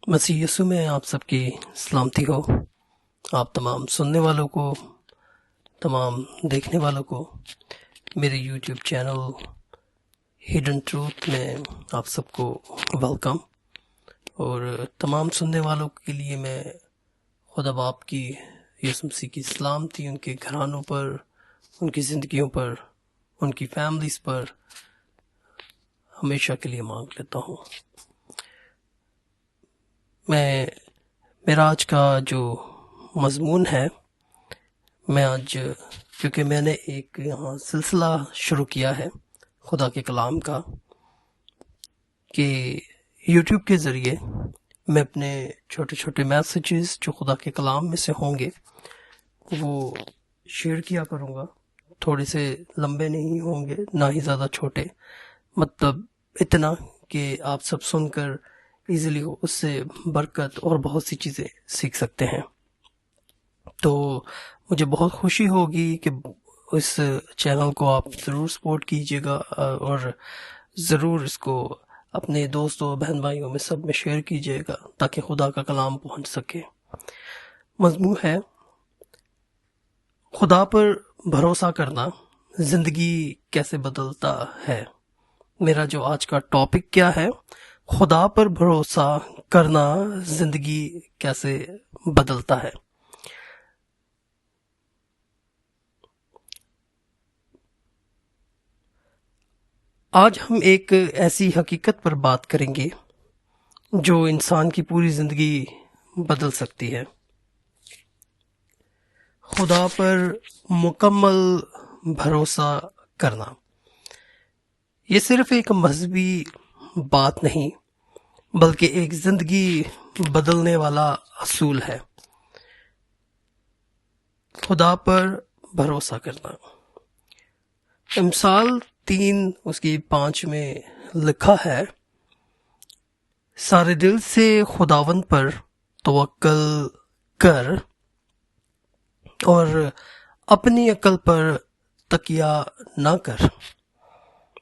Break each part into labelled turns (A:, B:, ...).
A: مسیح یسوع میں آپ سب کی سلامتی ہو۔ آپ تمام سننے والوں کو، تمام دیکھنے والوں کو میرے یوٹیوب چینل ہڈن ٹروتھ میں آپ سب کو ویلکم۔ اور تمام سننے والوں کے لیے میں خدا باپ کی، یسوع مسیح کی سلامتی ان کے گھرانوں پر، ان کی زندگیوں پر، ان کی فیملیز پر ہمیشہ کے لیے مانگ لیتا ہوں۔ میرا آج کا جو مضمون ہے، میں آج کیونکہ میں نے ایک یہاں سلسلہ شروع کیا ہے خدا کے کلام کا، کہ یوٹیوب کے ذریعے میں اپنے چھوٹے چھوٹے میسیجز جو خدا کے کلام میں سے ہوں گے وہ شیئر کیا کروں گا۔ تھوڑے سے لمبے نہیں ہوں گے، نہ ہی زیادہ چھوٹے، مطلب اتنا کہ آپ سب سن کر ایزیلی اس سے برکت اور بہت سی چیزیں سیکھ سکتے ہیں۔ تو مجھے بہت خوشی ہوگی کہ اس چینل کو آپ ضرور سپورٹ کیجیے گا، اور ضرور اس کو اپنے دوستوں، بہن بھائیوں میں سب میں شیئر کیجیے گا تاکہ خدا کا کلام پہنچ سکے۔ مضمون ہے خدا پر بھروسہ کرنا زندگی کیسے بدلتا ہے۔ میرا جو آج کا ٹاپک کیا ہے، خدا پر بھروسہ کرنا زندگی کیسے بدلتا ہے۔ آج ہم ایک ایسی حقیقت پر بات کریں گے جو انسان کی پوری زندگی بدل سکتی ہے۔ خدا پر مکمل بھروسہ کرنا، یہ صرف ایک مذہبی بات نہیں بلکہ ایک زندگی بدلنے والا اصول ہے۔ خدا پر بھروسہ کرنا، امثال 3 اس کی 5 میں لکھا ہے، سارے دل سے خداوند پر توکل کر اور اپنی عقل پر تکیہ نہ کر۔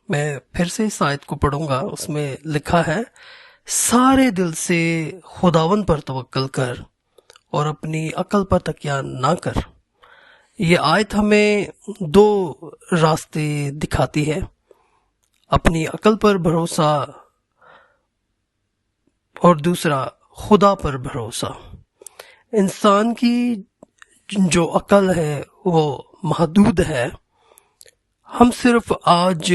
A: میں پھر سے اس آیت کو پڑھوں گا، اس میں لکھا ہے، سارے دل سے خداوند پر توکل کر اور اپنی عقل پر تکیہ نہ کر۔ یہ آیت ہمیں 2 راستے دکھاتی ہے، اپنی عقل پر بھروسہ اور دوسرا خدا پر بھروسہ۔ انسان کی جو عقل ہے وہ محدود ہے، ہم صرف آج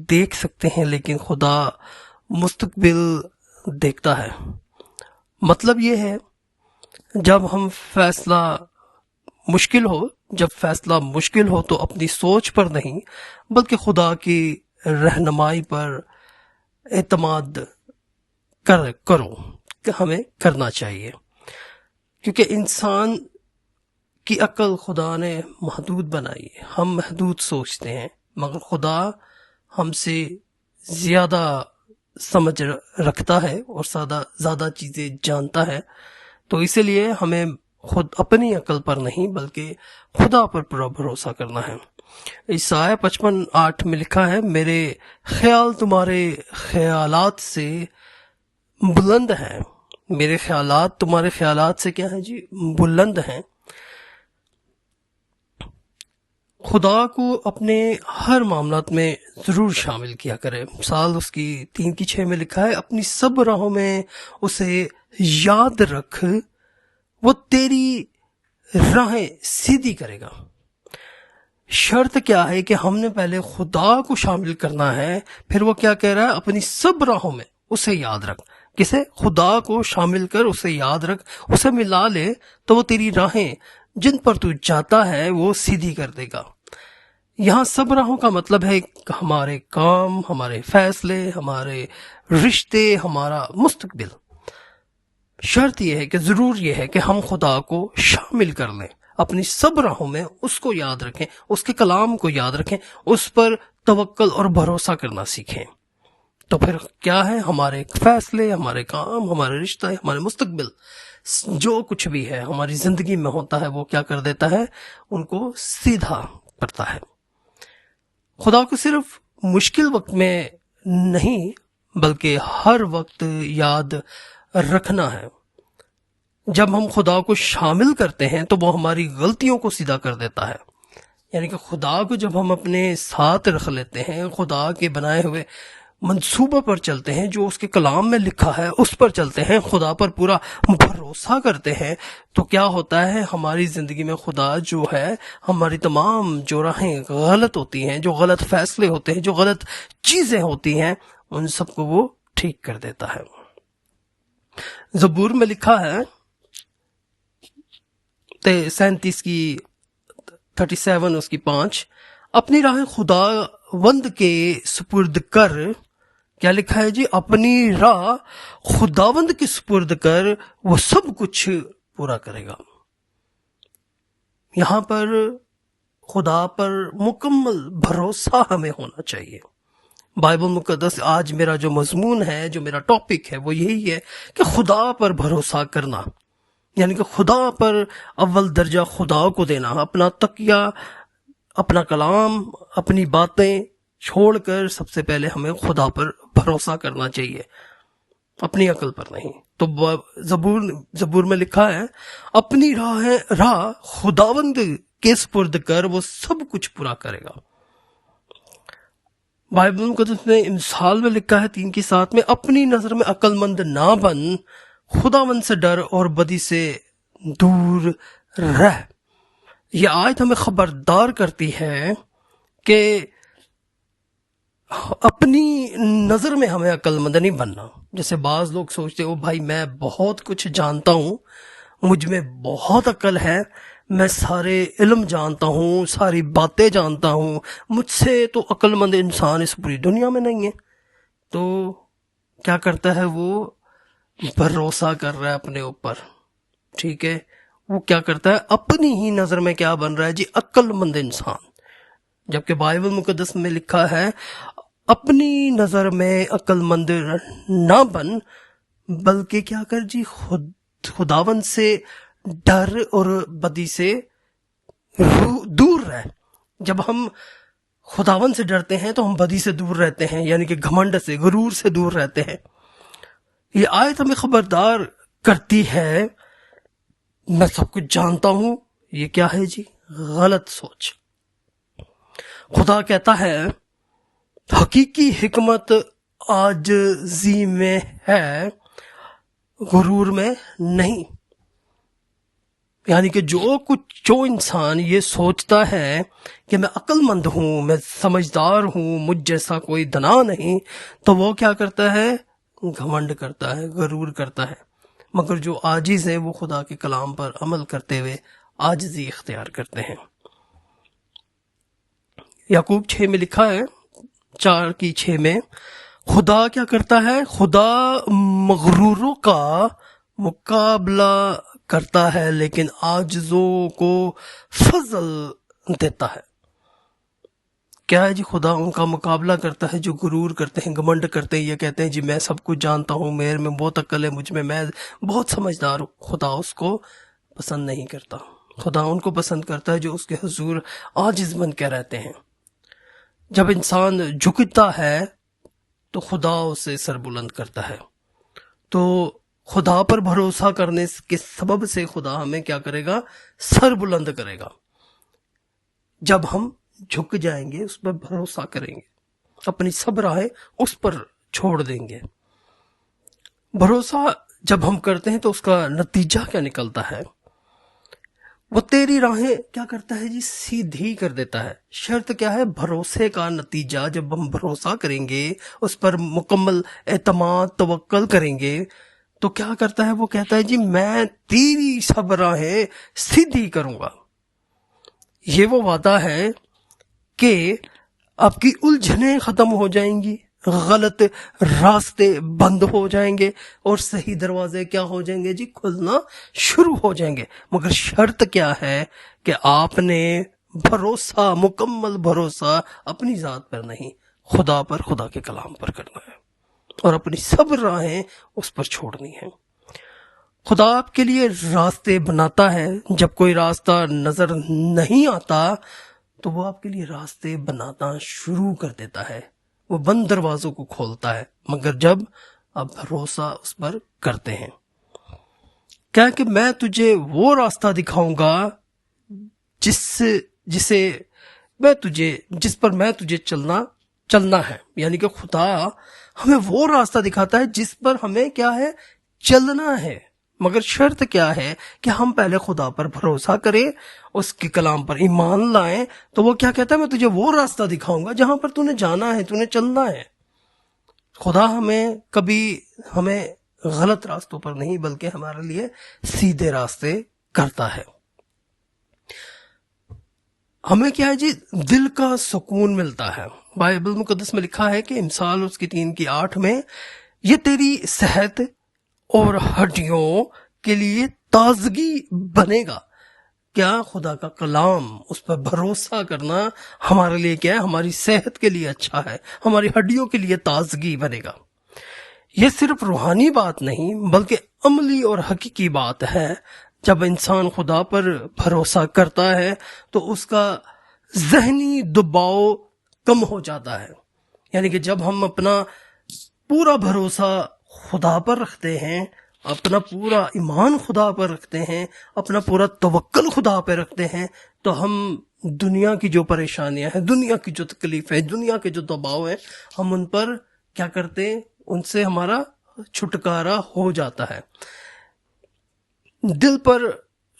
A: دیکھ سکتے ہیں لیکن خدا مستقبل دیکھتا ہے۔ مطلب یہ ہے جب فیصلہ مشکل ہو تو اپنی سوچ پر نہیں بلکہ خدا کی رہنمائی پر اعتماد کرو کہ ہمیں کرنا چاہیے، کیونکہ انسان کی عقل خدا نے محدود بنائی ہے۔ ہم محدود سوچتے ہیں مگر خدا ہم سے زیادہ سمجھ رکھتا ہے اور زیادہ چیزیں جانتا ہے، تو اسی لیے ہمیں خود اپنی عقل پر نہیں بلکہ خدا پر پورا بھروسہ کرنا ہے۔ عیسائی 55:8 میں لکھا ہے، میرے خیال تمہارے خیالات سے بلند ہیں، میرے خیالات تمہارے خیالات سے کیا ہیں جی؟ بلند ہیں۔ خدا کو اپنے ہر معاملات میں ضرور شامل کیا کرے۔ مثال اس کی 3:6 میں لکھا ہے، اپنی سب راہوں میں اسے یاد رکھ، وہ تیری راہیں سیدھی کرے گا۔ شرط کیا ہے کہ ہم نے پہلے خدا کو شامل کرنا ہے، پھر وہ کیا کہہ رہا ہے، اپنی سب راہوں میں اسے یاد رکھ۔ کسے؟ خدا کو شامل کر، اسے یاد رکھ، اسے ملا لے تو وہ تیری راہیں جن پر تو جاتا ہے وہ سیدھی کر دے گا۔ یہاں سب راہوں کا مطلب ہے ہمارے کام، ہمارے فیصلے، ہمارے رشتے، ہمارا مستقبل۔ شرط یہ ہے کہ ضرور یہ ہے کہ ہم خدا کو شامل کر لیں، اپنی سب راہوں میں اس کو یاد رکھیں، اس کے کلام کو یاد رکھیں، اس پر توکل اور بھروسہ کرنا سیکھیں۔ تو پھر کیا ہے، ہمارے فیصلے، ہمارے کام، ہمارے رشتے، ہمارے مستقبل، جو کچھ بھی ہے ہماری زندگی میں ہوتا ہے وہ کیا کر دیتا ہے، ان کو سیدھا کرتا ہے۔ خدا کو صرف مشکل وقت میں نہیں بلکہ ہر وقت یاد رکھنا ہے۔ جب ہم خدا کو شامل کرتے ہیں تو وہ ہماری غلطیوں کو سیدھا کر دیتا ہے، یعنی کہ خدا کو جب ہم اپنے ساتھ رکھ لیتے ہیں، خدا کے بنائے ہوئے منصوبہ پر چلتے ہیں، جو اس کے کلام میں لکھا ہے اس پر چلتے ہیں، خدا پر پورا بھروسہ کرتے ہیں، تو کیا ہوتا ہے ہماری زندگی میں خدا جو ہے ہماری تمام جو راہیں غلط ہوتی ہیں، جو غلط فیصلے ہوتے ہیں، جو غلط چیزیں ہوتی ہیں، ان سب کو وہ ٹھیک کر دیتا ہے۔ زبور میں لکھا ہے 37 کی 37 اس کی 5، اپنی راہیں خدا وند کے سپرد کر، کیا لکھا ہے جی؟ اپنی راہ خداوند کے سپرد کر، وہ سب کچھ پورا کرے گا۔ یہاں پر خدا پر مکمل بھروسہ ہمیں ہونا چاہیے۔ بائبل مقدس آج میرا جو مضمون ہے، جو میرا ٹاپک ہے، وہ یہی ہے کہ خدا پر بھروسہ کرنا، یعنی کہ خدا پر اول درجہ خدا کو دینا، اپنا تکیہ، اپنا کلام، اپنی باتیں چھوڑ کر سب سے پہلے ہمیں خدا پر بھروسہ کرنا چاہیے، اپنی عقل پر نہیں۔ تو زبور میں لکھا ہے اپنی راہ خداوند کے سپرد کر، وہ سب کچھ پورا کرے گا۔ بائبل مقدس نے مثال میں لکھا ہے 3 کی 7 میں، اپنی نظر میں عقل مند نہ بن، خداوند سے ڈر اور بدی سے دور رہ۔ یہ آیت ہمیں خبردار کرتی ہے کہ اپنی نظر میں ہمیں عقل مند نہیں بننا۔ جیسے بعض لوگ سوچتے ہو بھائی میں بہت کچھ جانتا ہوں، مجھ میں بہت عقل ہے، میں سارے علم جانتا ہوں، ساری باتیں جانتا ہوں، مجھ سے تو عقل مند انسان اس پوری دنیا میں نہیں ہے۔ تو کیا کرتا ہے وہ؟ بھروسہ کر رہا ہے اپنے اوپر، ٹھیک ہے؟ وہ کیا کرتا ہے؟ اپنی ہی نظر میں کیا بن رہا ہے جی؟ عقل مند انسان۔ جبکہ بائبل مقدس میں لکھا ہے اپنی نظر میں عقل مند نہ بن، بلکہ کیا کر جی؟ خداوند سے ڈر اور بدی سے دور رہ۔ جب ہم خداوند سے ڈرتے ہیں تو ہم بدی سے دور رہتے ہیں، یعنی کہ گھمنڈ سے، غرور سے دور رہتے ہیں۔ یہ آیت ہمیں خبردار کرتی ہے میں سب کچھ جانتا ہوں، یہ کیا ہے جی؟ غلط سوچ۔ خدا کہتا ہے حقیقی حکمت عاجزی میں ہے، غرور میں نہیں۔ یعنی کہ جو انسان یہ سوچتا ہے کہ میں عقل مند ہوں، میں سمجھدار ہوں، مجھ جیسا کوئی دنا نہیں، تو وہ کیا کرتا ہے؟ گھمنڈ کرتا ہے، غرور کرتا ہے۔ مگر جو عاجز ہیں وہ خدا کے کلام پر عمل کرتے ہوئے عاجزی اختیار کرتے ہیں۔ یعقوب 6 میں لکھا ہے 4 کی 6 میں، خدا کیا کرتا ہے؟ خدا مغروروں کا مقابلہ کرتا ہے لیکن عاجزوں کو فضل دیتا ہے۔ کیا ہے جی؟ خدا ان کا مقابلہ کرتا ہے جو غرور کرتے ہیں، گھمنڈ کرتے ہیں، یہ کہتے ہیں جی میں سب کچھ جانتا ہوں، میرے میں بہت عقل ہے، مجھ میں بہت سمجھدار ہوں۔ خدا اس کو پسند نہیں کرتا۔ خدا ان کو پسند کرتا ہے جو اس کے حضور عاجز بن کے رہتے ہیں۔ جب انسان جھکتا ہے تو خدا اسے سر بلند کرتا ہے۔ تو خدا پر بھروسہ کرنے کے سبب سے خدا ہمیں کیا کرے گا؟ سر بلند کرے گا۔ جب ہم جھک جائیں گے، اس پر بھروسہ کریں گے، اپنی سب راہیں اس پر چھوڑ دیں گے۔ بھروسہ جب ہم کرتے ہیں تو اس کا نتیجہ کیا نکلتا ہے؟ وہ تیری راہیں کیا کرتا ہے جی؟ سیدھی کر دیتا ہے۔ شرط کیا ہے؟ بھروسے کا نتیجہ جب ہم بھروسہ کریں گے، اس پر مکمل اعتماد توکل کریں گے، تو کیا کرتا ہے؟ وہ کہتا ہے جی میں تیری سب راہیں سیدھی کروں گا۔ یہ وہ وعدہ ہے کہ آپ کی الجھنیں ختم ہو جائیں گی، غلط راستے بند ہو جائیں گے اور صحیح دروازے کیا ہو جائیں گے جی؟ کھلنا شروع ہو جائیں گے۔ مگر شرط کیا ہے؟ کہ آپ نے بھروسہ، مکمل بھروسہ اپنی ذات پر نہیں، خدا پر، خدا کے کلام پر کرنا ہے اور اپنی سب راہیں اس پر چھوڑنی ہیں۔ خدا آپ کے لیے راستے بناتا ہے۔ جب کوئی راستہ نظر نہیں آتا تو وہ آپ کے لیے راستے بنانا شروع کر دیتا ہے، وہ بند دروازوں کو کھولتا ہے۔ مگر جب اب بھروسہ اس پر کرتے ہیں. کیا کہ میں تجھے وہ راستہ دکھاؤں گا جس پر میں تجھے چلنا ہے. یعنی کہ خدا ہمیں وہ راستہ دکھاتا ہے جس پر ہمیں کیا ہے, چلنا ہے. مگر شرط کیا ہے کہ ہم پہلے خدا پر بھروسہ کریں, اس کے کلام پر ایمان لائیں. تو وہ کیا کہتا ہے, میں تجھے وہ راستہ دکھاؤں گا جہاں پر تو نے جانا ہے, تو نے چلنا ہے. خدا ہمیں غلط راستوں پر نہیں بلکہ ہمارے لیے سیدھے راستے کرتا ہے. ہمیں کیا ہے جی, دل کا سکون ملتا ہے. بائبل مقدس میں لکھا ہے کہ امثال اس کی 3:8 میں, یہ تیری صحت اور ہڈیوں کے لیے تازگی بنے گا. کیا خدا کا کلام, اس پر بھروسہ کرنا ہمارے لیے کیا ہے, ہماری صحت کے لیے اچھا ہے, ہماری ہڈیوں کے لیے تازگی بنے گا. یہ صرف روحانی بات نہیں بلکہ عملی اور حقیقی بات ہے. جب انسان خدا پر بھروسہ کرتا ہے تو اس کا ذہنی دباؤ کم ہو جاتا ہے. یعنی کہ جب ہم اپنا پورا بھروسہ خدا پر رکھتے ہیں, اپنا پورا ایمان خدا پر رکھتے ہیں, اپنا پورا توکل خدا پہ رکھتے ہیں, تو ہم دنیا کی جو پریشانیاں ہیں, دنیا کی جو تکلیف ہے, دنیا کے جو دباؤ ہیں, ہم ان پر کیا کرتے ہیں, ان سے ہمارا چھٹکارا ہو جاتا ہے. دل پر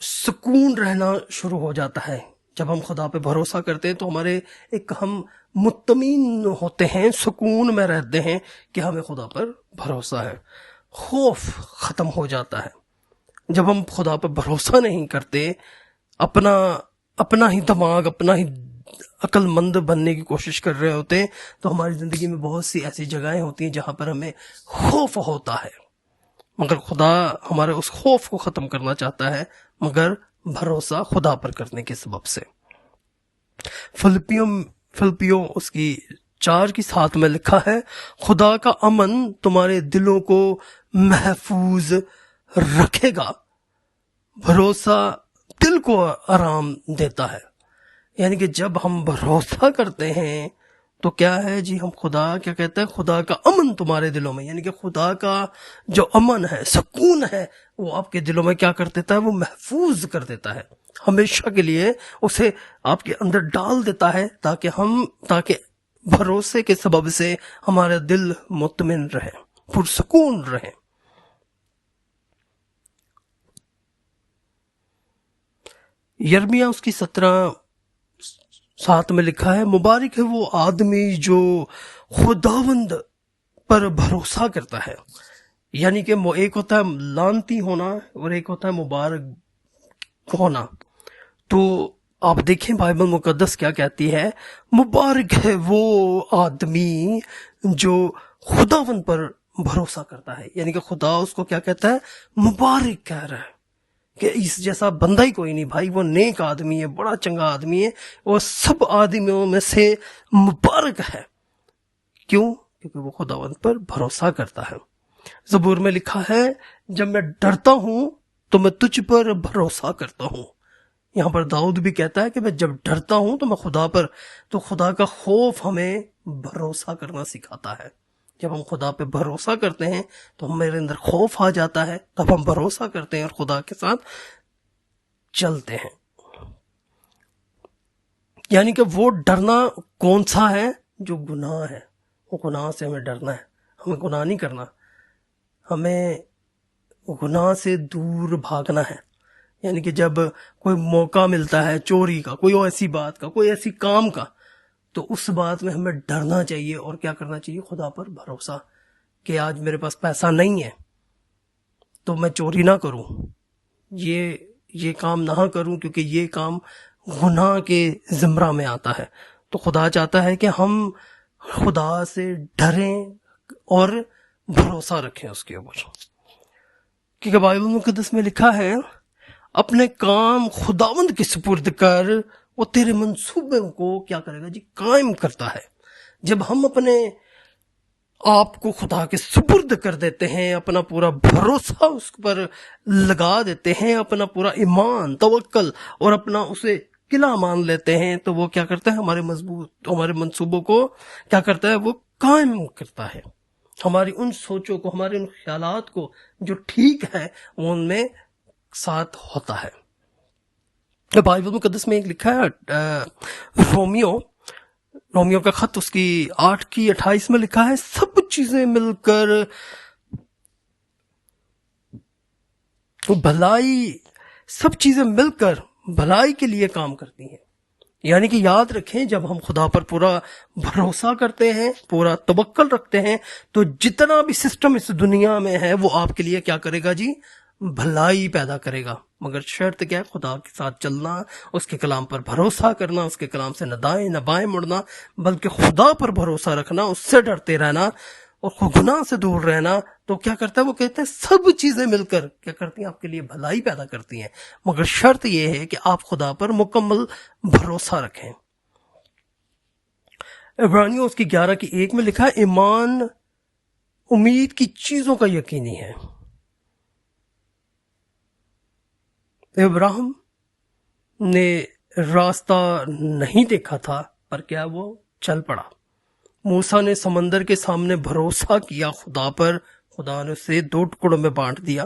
A: سکون رہنا شروع ہو جاتا ہے. جب ہم خدا پہ بھروسہ کرتے ہیں تو ہم مطمئن ہوتے ہیں, سکون میں رہتے ہیں کہ ہمیں خدا پر بھروسہ ہے. خوف ختم ہو جاتا ہے. جب ہم خدا پر بھروسہ نہیں کرتے, اپنا ہی دماغ, اپنا ہی عقل مند بننے کی کوشش کر رہے ہوتے ہیں, تو ہماری زندگی میں بہت سی ایسی جگہیں ہوتی ہیں جہاں پر ہمیں خوف ہوتا ہے. مگر خدا ہمارے اس خوف کو ختم کرنا چاہتا ہے, مگر بھروسہ خدا پر کرنے کے سبب سے. فلپیوں اس کی 4:7 میں لکھا ہے, خدا کا امن تمہارے دلوں کو محفوظ رکھے گا. بھروسہ دل کو آرام دیتا ہے. یعنی کہ جب ہم بھروسہ کرتے ہیں تو کیا ہے جی, ہم خدا کیا کہتا ہے, خدا کا امن تمہارے دلوں میں, یعنی کہ خدا کا جو امن ہے, سکون ہے, وہ آپ کے دلوں میں کیا کر دیتا ہے, وہ محفوظ کر دیتا ہے. ہمیشہ کے لیے اسے آپ کے اندر ڈال دیتا ہے تاکہ بھروسے کے سبب سے ہمارا دل مطمئن رہے, پرسکون رہے. یرمیہ اس کی 17:7 میں لکھا ہے, مبارک ہے وہ آدمی جو خداوند پر بھروسہ کرتا ہے. یعنی کہ ایک ہوتا ہے لعنتی ہونا اور ایک ہوتا ہے مبارک ہونا. تو آپ دیکھیں بائبل مقدس کیا کہتی ہے, مبارک ہے وہ آدمی جو خداوند پر بھروسہ کرتا ہے. یعنی کہ خدا اس کو کیا کہتا ہے, مبارک کہہ رہا ہے کہ اس جیسا بندہ ہی کوئی نہیں بھائی, وہ نیک آدمی ہے, بڑا چنگا آدمی ہے, وہ سب آدمیوں میں سے مبارک ہے. کیوں؟ کیونکہ وہ خداوند پر بھروسہ کرتا ہے. زبور میں لکھا ہے, جب میں ڈرتا ہوں تو میں تجھ پر بھروسہ کرتا ہوں. یہاں پر داؤد بھی کہتا ہے کہ میں جب ڈرتا ہوں تو میں خدا کا خوف ہمیں بھروسہ کرنا سکھاتا ہے. جب ہم خدا پہ بھروسہ کرتے ہیں تو ہمارے اندر خوف آ جاتا ہے, تب ہم بھروسہ کرتے ہیں اور خدا کے ساتھ چلتے ہیں. یعنی کہ وہ ڈرنا کون سا ہے, جو گناہ ہے, وہ گناہ سے ہمیں ڈرنا ہے. ہمیں گناہ نہیں کرنا, ہمیں گناہ سے دور بھاگنا ہے. یعنی کہ جب کوئی موقع ملتا ہے چوری کا, کوئی ایسی بات کا, کوئی ایسی کام کا, تو اس بات میں ہمیں ڈرنا چاہیے اور کیا کرنا چاہیے, خدا پر بھروسہ کہ آج میرے پاس پیسہ نہیں ہے تو میں چوری نہ کروں, یہ کام نہ کروں, کیونکہ یہ کام گناہ کے زمرہ میں آتا ہے. تو خدا چاہتا ہے کہ ہم خدا سے ڈریں اور بھروسہ رکھیں اس کے اوپر. کیونکہ بائبل مقدس میں لکھا ہے, اپنے کام خداوند کے سپرد کر, وہ تیرے منصوبے کو کیا کرے گا جی, قائم کرتا ہے. جب ہم اپنے آپ کو خدا کے سپرد کر دیتے ہیں, اپنا پورا بھروسہ اس پر لگا دیتے ہیں, اپنا پورا ایمان, توکل اور اپنا اسے قلعہ مان لیتے ہیں, تو وہ کیا کرتا ہے, ہمارے منصوبوں کو کیا کرتا ہے, وہ قائم کرتا ہے. ہماری ان سوچوں کو، ہمارے ان خیالات کو جو ٹھیک ہے وہ ان میں ساتھ ہوتا ہے. بائبل مقدس میں ایک لکھا ہے، رومیو کا خط اس کی 8:28 میں لکھا ہے، سب چیزیں مل کر بھلائی کے لیے کام کرتی ہیں. یعنی کہ یاد رکھیں، جب ہم خدا پر پورا بھروسہ کرتے ہیں، پورا توکل رکھتے ہیں، تو جتنا بھی سسٹم اس دنیا میں ہے وہ آپ کے لیے کیا کرے گا جی؟ بھلائی پیدا کرے گا. مگر شرط کیا ہے؟ خدا کے ساتھ چلنا، اس کے کلام پر بھروسہ کرنا، اس کے کلام سے نہ دائیں نہ بائیں مڑنا، بلکہ خدا پر بھروسہ رکھنا، اس سے ڈرتے رہنا اور گناہ سے دور رہنا. تو کیا کرتا ہے؟ وہ کہتے ہیں سب چیزیں مل کر کیا کرتی ہیں؟ آپ کے لیے بھلائی پیدا کرتی ہیں. مگر شرط یہ ہے کہ آپ خدا پر مکمل بھروسہ رکھیں. عبرانیوں اس کی 11:1 میں لکھا ہے، ایمان امید کی چیزوں کا یقینی ہے. ابراہیم نے راستہ نہیں دیکھا تھا، پر کیا وہ چل پڑا. موسیٰ نے سمندر کے سامنے بھروسہ کیا خدا پر، خدا نے اسے 2 ٹکڑوں میں بانٹ دیا.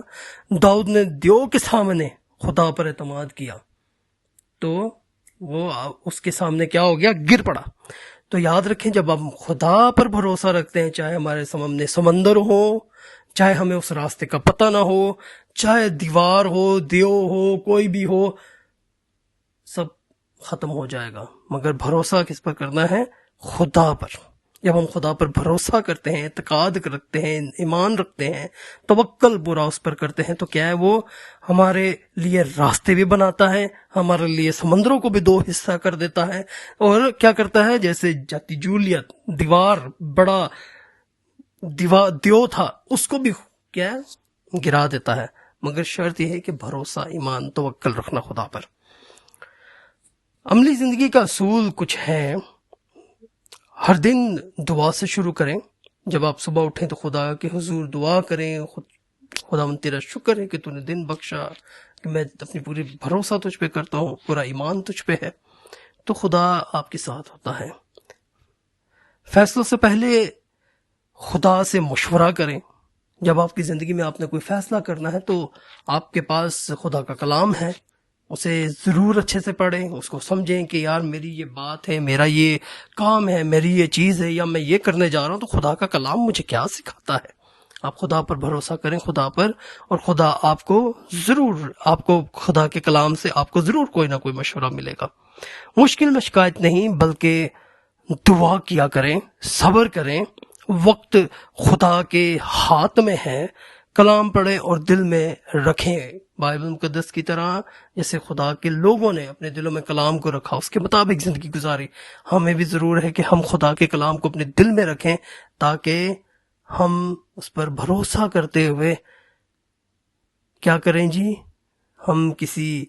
A: داؤد نے دیو کے سامنے خدا پر اعتماد کیا تو وہ اس کے سامنے کیا ہو گیا؟ گر پڑا. تو یاد رکھیں، جب ہم خدا پر بھروسہ رکھتے ہیں، چاہے ہمارے سامنے سمندر ہو، چاہے ہمیں اس راستے کا پتہ نہ ہو، چاہے دیوار ہو، دیو ہو، کوئی بھی ہو، سب ختم ہو جائے گا. مگر بھروسہ کس پر کرنا ہے؟ خدا پر. جب ہم خدا پر بھروسہ کرتے ہیں، اعتقاد رکھتے ہیں، ایمان رکھتے ہیں، توکل پورا اس پر کرتے ہیں، تو کیا ہے؟ وہ ہمارے لیے راستے بھی بناتا ہے، ہمارے لیے سمندروں کو بھی 2 حصہ کر دیتا ہے، اور کیا کرتا ہے؟ جیسے جاتی جولیت دیوار، بڑا دیو تھا، اس کو بھی کیا ہے؟ گرا دیتا ہے. مگر شرط یہ ہے کہ بھروسہ، ایمان، توکل رکھنا خدا پر. عملی زندگی کا اصول کچھ ہے. ہر دن دعا سے شروع کریں. جب آپ صبح اٹھیں تو خدا کے حضور دعا کریں، خدا من تیرا شکر ہے کہ تو نے دن بخشا، کہ میں اپنی پوری بھروسہ تجھ پہ کرتا ہوں، پورا ایمان تجھ پہ ہے. تو خدا آپ کے ساتھ ہوتا ہے. فیصلوں سے پہلے خدا سے مشورہ کریں. جب آپ کی زندگی میں آپ نے کوئی فیصلہ کرنا ہے تو آپ کے پاس خدا کا کلام ہے، اسے ضرور اچھے سے پڑھیں، اس کو سمجھیں کہ یار میری یہ بات ہے، میرا یہ کام ہے، میری یہ چیز ہے، یا میں یہ کرنے جا رہا ہوں تو خدا کا کلام مجھے کیا سکھاتا ہے. آپ خدا پر بھروسہ کریں، خدا پر، اور خدا آپ کو خدا کے کلام سے آپ کو ضرور کوئی نہ کوئی مشورہ ملے گا. مشکل میں شکایت نہیں، بلکہ دعا کیا کریں، صبر کریں. وقت خدا کے ہاتھ میں ہے. کلام پڑھیں اور دل میں رکھیں، بائبل مقدس کی طرح جیسے خدا کے لوگوں نے اپنے دلوں میں کلام کو رکھا، اس کے مطابق زندگی گزاری. ہمیں بھی ضرور ہے کہ ہم خدا کے کلام کو اپنے دل میں رکھیں، تاکہ ہم اس پر بھروسہ کرتے ہوئے کیا کریں جی؟ ہم کسی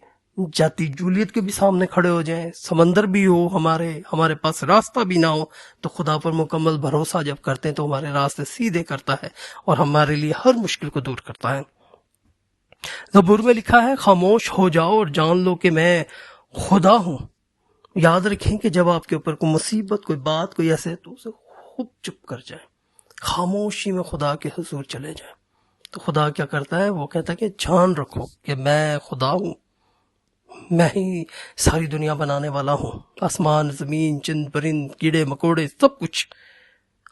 A: جاتی جولیت کے بھی سامنے کھڑے ہو جائیں، سمندر بھی ہو، ہمارے پاس راستہ بھی نہ ہو، تو خدا پر مکمل بھروسہ جب کرتے ہیں تو ہمارے راستے سیدھے کرتا ہے اور ہمارے لیے ہر مشکل کو دور کرتا ہے. زبور میں لکھا ہے، خاموش ہو جاؤ اور جان لو کہ میں خدا ہوں. یاد رکھیں کہ جب آپ کے اوپر کوئی مصیبت، کوئی بات، کوئی ایسے، تو اسے خوب چپ کر جائیں، خاموشی میں خدا کے حضور چلے جائیں. تو خدا کیا کرتا ہے؟ وہ کہتا ہے کہ جان رکھو کہ میں خدا ہوں، میں ہی ساری دنیا بنانے والا ہوں. آسمان، زمین، چند پرند، کیڑے مکوڑے، سب کچھ،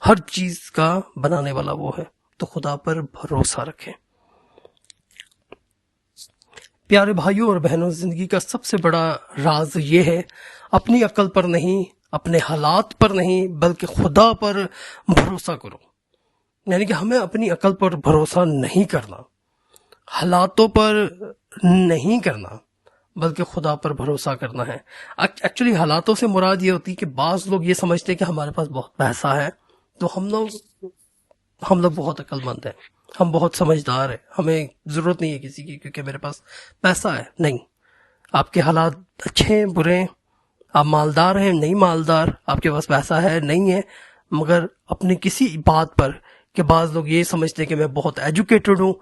A: ہر چیز کا بنانے والا وہ ہے. تو خدا پر بھروسہ رکھیں. پیارے بھائیوں اور بہنوں، زندگی کا سب سے بڑا راز یہ ہے، اپنی عقل پر نہیں، اپنے حالات پر نہیں، بلکہ خدا پر بھروسہ کرو. یعنی کہ ہمیں اپنی عقل پر بھروسہ نہیں کرنا، حالاتوں پر نہیں کرنا، بلکہ خدا پر بھروسہ کرنا ہے. ایکچولی حالاتوں سے مراد یہ ہوتی ہے کہ بعض لوگ یہ سمجھتے ہیں کہ ہمارے پاس بہت پیسہ ہے تو ہم لوگ بہت عقل مند ہیں، ہم بہت سمجھدار ہیں، ہمیں ضرورت نہیں ہے کسی کی کیونکہ میرے پاس پیسہ ہے. نہیں، آپ کے حالات اچھے ہیں، برے ہیں، آپ مالدار ہیں، نہیں مالدار، آپ کے پاس پیسہ ہے، نہیں ہے، مگر اپنی کسی بات پر، کہ بعض لوگ یہ سمجھتے ہیں کہ میں بہت ایجوکیٹڈ ہوں،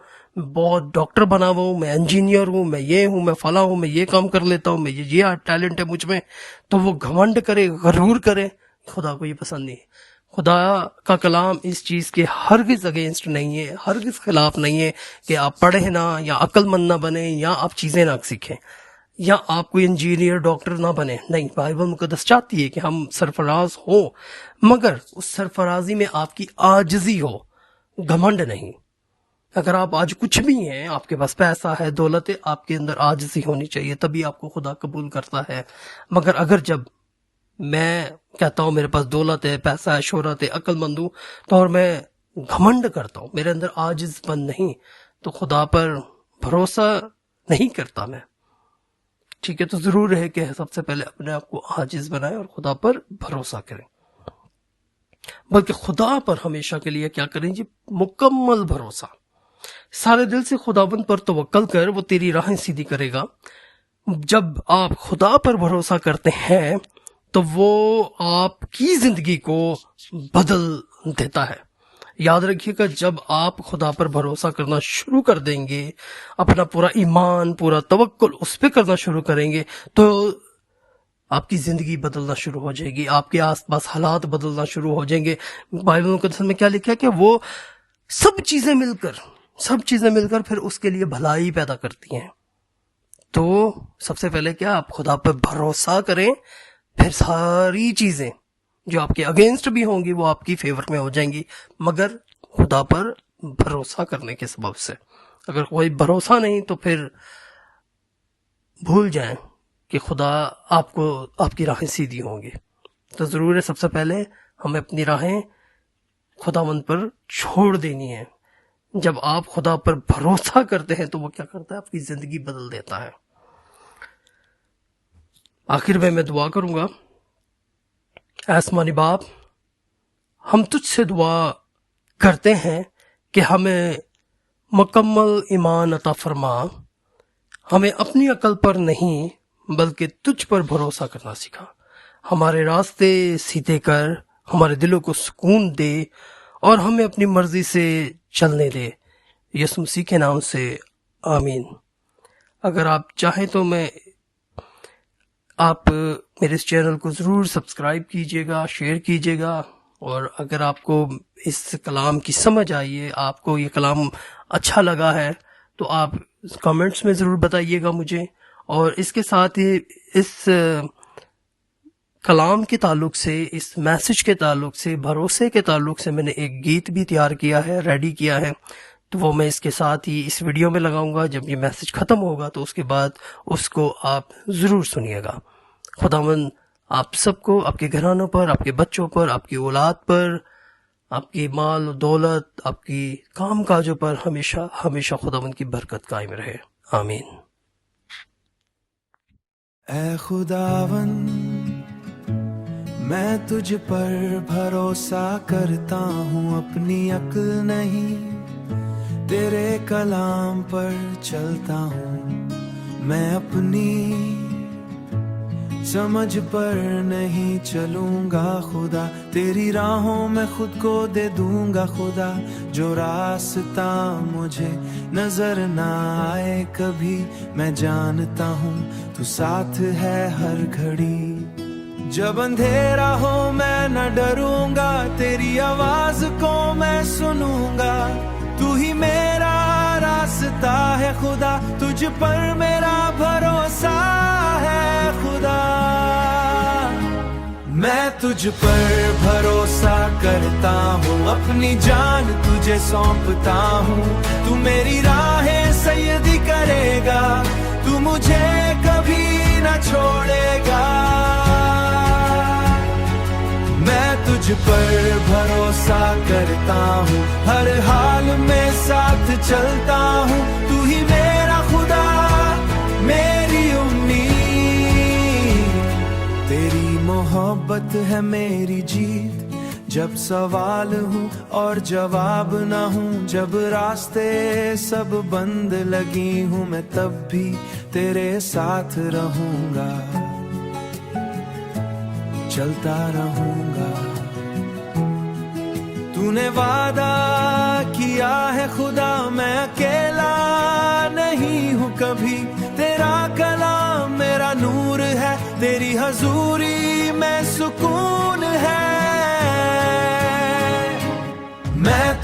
A: بہت ڈاکٹر بنا ہوا ہوں، میں انجینئر ہوں، میں یہ ہوں، میں فلاں ہوں، میں یہ کام کر لیتا ہوں، میں یہ ٹیلنٹ ہے مجھ میں، تو وہ گھمنڈ کرے، غرور کرے. خدا کو یہ پسند نہیں ہے. خدا کا کلام اس چیز کے ہرگز اگینسٹ نہیں ہے، ہرگز خلاف نہیں ہے کہ آپ پڑھیں نہ، یا عقل مند نہ بنیں، یا آپ چیزیں نہ سیکھیں، یا آپ کوئی انجینئر ڈاکٹر نہ بنیں. نہیں، بائبل مقدس چاہتی ہے کہ ہم سرفراز ہوں، مگر اس سرفرازی میں آپ کی عاجزی ہو، گھمنڈ نہیں. اگر آپ آج کچھ بھی ہیں، آپ کے پاس پیسہ ہے، دولت ہے، آپ کے اندر عاجزی ہونی چاہیے، تبھی آپ کو خدا قبول کرتا ہے. مگر اگر جب میں کہتا ہوں میرے پاس دولت ہے، پیسہ ہے، شہرت ہے، عقل مند ہوں، تو اور میں گھمنڈ کرتا ہوں، میرے اندر عاجز پن نہیں، تو خدا پر بھروسہ نہیں کرتا میں. ٹھیک ہے، تو ضرور ہے کہ سب سے پہلے اپنے آپ کو عاجز بنائیں اور خدا پر بھروسہ کریں، بلکہ خدا پر ہمیشہ کے لیے کیا کریں جی؟ مکمل بھروسہ. سارے دل سے خداوند پر توکل کر، وہ تیری راہیں سیدھی کرے گا. جب آپ خدا پر بھروسہ کرتے ہیں تو وہ آپ کی زندگی کو بدل دیتا ہے. یاد رکھیے گا، جب آپ خدا پر بھروسہ کرنا شروع کر دیں گے، اپنا پورا ایمان، پورا توکل اس پہ کرنا شروع کریں گے، تو آپ کی زندگی بدلنا شروع ہو جائے گی، آپ کے آس پاس حالات بدلنا شروع ہو جائیں گے. بائبل مقدس میں کیا لکھا ہے کہ وہ سب چیزیں مل کر پھر اس کے لیے بھلائی پیدا کرتی ہیں. تو سب سے پہلے کیا؟ آپ خدا پر بھروسہ کریں، پھر ساری چیزیں جو آپ کے اگینسٹ بھی ہوں گی وہ آپ کی فیور میں ہو جائیں گی، مگر خدا پر بھروسہ کرنے کے سبب سے. اگر کوئی بھروسہ نہیں تو پھر بھول جائیں کہ خدا آپ کی راہیں سیدھی ہوں گی. تو ضرور ہے سب سے پہلے ہمیں اپنی راہیں خداوند پر چھوڑ دینی ہے. جب آپ خدا پر بھروسہ کرتے ہیں تو وہ کیا کرتا ہے؟ آپ کی زندگی بدل دیتا ہے. آخر میں دعا کروں گا. اے آسمانی باپ، ہم تجھ سے دعا کرتے ہیں کہ ہمیں مکمل ایمان عطا فرما، ہمیں اپنی عقل پر نہیں بلکہ تجھ پر بھروسہ کرنا سکھا. ہمارے راستے سیدھے کر، ہمارے دلوں کو سکون دے اور ہمیں اپنی مرضی سے چلنے دے. یسوع مسیح کے نام سے آمین. اگر آپ چاہیں تو آپ میرے اس چینل کو ضرور سبسکرائب کیجیے گا، شیئر کیجیے گا، اور اگر آپ کو اس کلام کی سمجھ آئی ہے، آپ کو یہ کلام اچھا لگا ہے، تو آپ کامنٹس میں ضرور بتائیے گا مجھے. اور اس کے ساتھ ہی اس کلام کے تعلق سے، اس میسج کے تعلق سے، بھروسے کے تعلق سے میں نے ایک گیت بھی تیار کیا ہے، ریڈی کیا ہے، تو وہ میں اس کے ساتھ ہی اس ویڈیو میں لگاؤں گا. جب یہ میسج ختم ہوگا تو اس کے بعد اس کو آپ ضرور سنیے گا. خداوند آپ سب کو، آپ کے گھرانوں پر، آپ کے بچوں پر، آپ کی اولاد پر، آپ کی مال و دولت، آپ کی کام کاجوں پر ہمیشہ ہمیشہ خداوند کی برکت قائم رہے. آمین.
B: اے خداوند، میں تجھ پر بھروسہ کرتا ہوں، اپنی عقل نہیں، تیرے کلام پر چلتا ہوں. میں اپنی سمجھ پر نہیں چلوں گا خدا، تیری راہوں میں خود کو دے دوں گا خدا. جو راستہ مجھے نظر نہ آئے کبھی، میں جانتا ہوں تو ساتھ ہے ہر گھڑی. جب اندھیرا ہو میں نہ ڈروں گا، تیری آواز کو میں سنوں گا. تو ہی میرا راستہ ہے خدا، تجھ پر میرا بھروسہ ہے خدا. میں تجھ پر بھروسہ کرتا ہوں، اپنی جان تجھے سونپتا ہوں. تو میری راہیں سیدھی کرے گا، تو مجھے کبھی نہ چھوڑے گا. میں تجھ پر بھروسہ کرتا ہوں، ہر حال میں ساتھ چلتا ہوں. تو ہی میرا خدا، میری امید، تیری محبت ہے میری جیت. جب سوال ہوں اور جواب نہ ہوں، جب راستے سب بند لگی ہوں، میں تب بھی تیرے ساتھ رہوں گا، چلتا رہوں گا. تو نے وعدہ کیا ہے خدا، میں اکیلا نہیں ہوں کبھی. تیرا کلام میرا نور ہے، تیری حضوری میں سکون ہے.